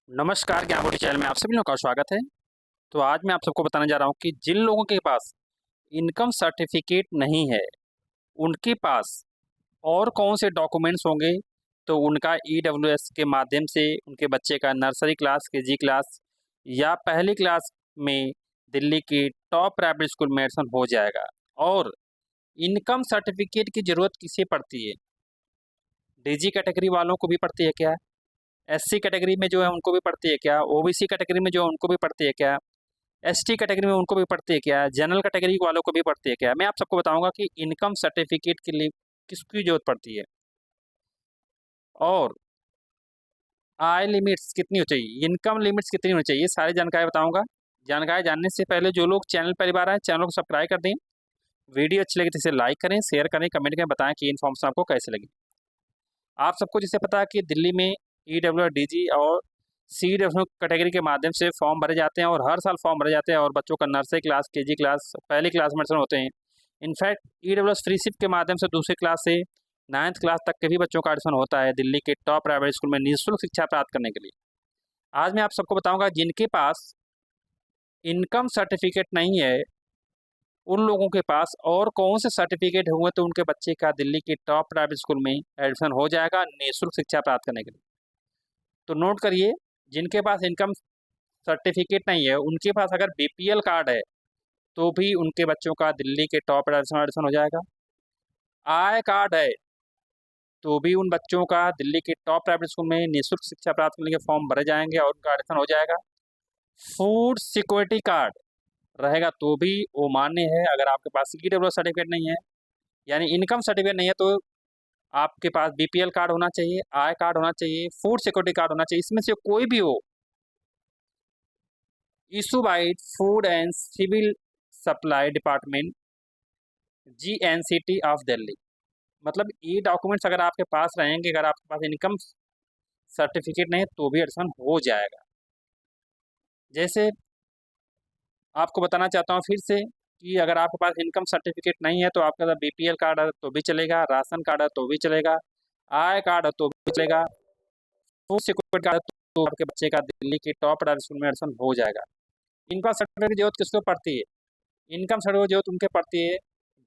नमस्कार, ज्ञानबोटी चैनल में आप सभी लोगों का स्वागत है। तो आज मैं आप सबको बताने जा रहा हूँ कि जिन लोगों के पास इनकम सर्टिफिकेट नहीं है, उनके पास और कौन से डॉक्यूमेंट्स होंगे। तो उनका ईडब्ल्यूएस के माध्यम से उनके बच्चे का नर्सरी क्लास, केजी क्लास या पहली क्लास में दिल्ली की टॉप प्राइवेट स्कूल में एडमिशन हो जाएगा। और इनकम सर्टिफिकेट की ज़रूरत किसे पड़ती है? डीजी कैटेगरी वालों को भी पड़ती है क्या? एससी कैटेगरी में जो है उनको भी पड़ती है क्या? ओबीसी कैटेगरी में जो है उनको भी पड़ती है क्या? एसटी कैटेगरी में उनको भी पड़ती है क्या? जनरल कैटेगरी वालों को भी पड़ती है क्या? मैं आप सबको बताऊंगा कि इनकम सर्टिफिकेट के लिए किसकी जरूरत पड़ती है और आय लिमिट्स कितनी हो चाहिए, इनकम लिमिट्स कितनी होनी चाहिए, सारी जानकारी बताऊंगा। जानकारी जानने से पहले जो लोग चैनल पर बार आए, चैनल को सब्सक्राइब कर दें। वीडियो अच्छी लगी तो इसे लाइक करें, शेयर करें, कमेंट में बताएं कि इन्फॉर्मेशन आपको कैसे लगी। आप सबको जैसे पता है कि दिल्ली में ईडब्ल्यू डीजी और सीडब्ल्यू कैटेगरी के माध्यम से फॉर्म भरे जाते हैं और हर साल फॉर्म भरे जाते हैं और बच्चों का नर्सरी क्लास, केजी क्लास, पहली क्लास में एडमिशन होते हैं। इनफैक्ट ईडब्ल्यू फ्री शिफ्ट के माध्यम से दूसरी क्लास से 9th क्लास तक के भी बच्चों का एडमिशन होता है दिल्ली के टॉप प्राइवेट स्कूल में निःशुल्क शिक्षा प्राप्त करने के लिए। आज मैं आप सबको बताऊंगा जिनके पास इनकम सर्टिफिकेट नहीं है, उन लोगों के पास और कौन से सर्टिफिकेट होंगे तो उनके बच्चे का दिल्ली के टॉप प्राइवेट स्कूल में एडमिशन हो जाएगा निःशुल्क शिक्षा प्राप्त करने के लिए। तो नोट करिए, जिनके पास इनकम सर्टिफिकेट नहीं है, उनके पास अगर बीपीएल कार्ड है तो भी उनके बच्चों का दिल्ली के टॉप एडमिशन हो जाएगा। आय कार्ड है तो भी उन बच्चों का दिल्ली के टॉप प्राइवेट स्कूल में निःशुल्क शिक्षा प्राप्त करने के फॉर्म भरे जाएंगे और उनका एडमिशन हो जाएगा। फूड सिक्योरिटी कार्ड रहेगा तो भी वो मान्य है। अगर आपके पास ईडब्ल्यू सर्टिफिकेट नहीं है, यानी इनकम सर्टिफिकेट नहीं है, तो आपके पास बीपीएल कार्ड होना चाहिए, आय कार्ड होना चाहिए, फूड सिक्योरिटी कार्ड होना चाहिए। इसमें से कोई भी हो, issue by food and civil supply department, GNCT of Delhi. मतलब ये डॉक्यूमेंट्स अगर आपके पास रहेंगे, अगर आपके पास इनकम सर्टिफिकेट नहीं है तो भी एडमिशन हो जाएगा। जैसे आपको बताना चाहता हूँ फिर से कि अगर आपके पास इनकम सर्टिफिकेट नहीं है तो आपके पास बीपीएल कार्ड है तो भी चलेगा, राशन कार्ड है तो भी चलेगा, आय कार्ड है तो भी चलेगा, फूड सिक्योरिटी कार्ड है तो आपके बच्चे का दिल्ली की टॉप प्राइवेट स्कूल में एडमिशन हो जाएगा। इनकम सर्टिफिकेट की जरूरत किसको पड़ती है? इनकम सर्टिफिकेट की जरूरत उनके पड़ती है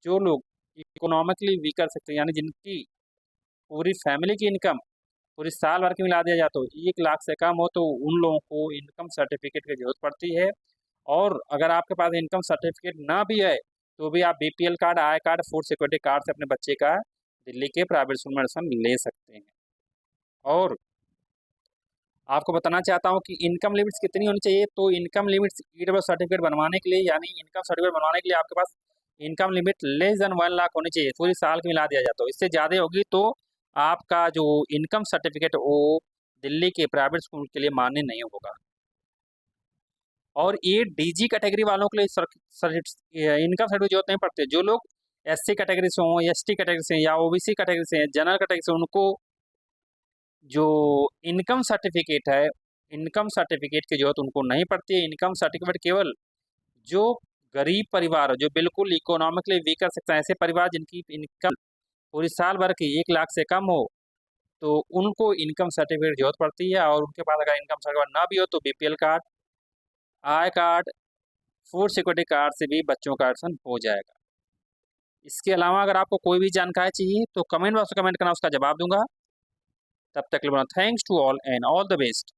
जो लोग इकोनॉमिकली वीकर सकते हैं, यानी जिनकी पूरी फैमिली की इनकम पूरी साल भर की मिला दिया जाए तो 1 लाख से कम हो, तो उन लोगों को इनकम सर्टिफिकेट की जरूरत पड़ती है। और अगर आपके पास इनकम सर्टिफिकेट ना भी है तो भी आप BPL card, I card, food security card से अपने बच्चे का दिल्ली के प्राइवेट स्कूल में एडमिशन ले सकते हैं। और आपको बताना चाहता हूँ कि इनकम लिमिट्स कितनी होनी चाहिए। तो इनकम लिमिट्स ईडब्ल्यू सर्टिफिकेट बनवाने के लिए, यानी इनकम सर्टिफिकेट बनवाने के लिए आपके पास income limit less than 1 lakh होनी चाहिए, पूरी साल की मिला दिया जाता है। इससे ज़्यादा होगी तो आपका जो इनकम सर्टिफिकेट वो दिल्ली के प्राइवेट स्कूल के लिए मान्य नहीं होगा। और ये डीजी कैटेगरी वालों के लिए इनकम सर्टिफिकेट जरूरत नहीं पड़ती। जो लोग एससी कैटेगरी से हों, एसटी कैटेगरी से या ओबीसी कैटेगरी से, जनरल कैटेगरी से, उनको जो इनकम सर्टिफिकेट है, इनकम सर्टिफिकेट की जरूरत उनको नहीं पड़ती है। इनकम सर्टिफिकेट केवल जो गरीब परिवार हो, जो बिल्कुल इकोनॉमिकली वीकर सेक्शन, ऐसे परिवार जिनकी इनकम पूरी साल भर की 1 लाख से कम हो, तो उनको इनकम सर्टिफिकेट की जरूरत पड़ती है। और उनके पास अगर इनकम सर्टिफिकेट ना भी हो तो BPL card, I card, food security card से भी बच्चों का एडमिशन हो जाएगा। इसके अलावा अगर आपको कोई भी जानकारी चाहिए तो कमेंट बॉक्स में कमेंट करना, उसका जवाब दूंगा। तब तक के लिए thanks to all and all the best.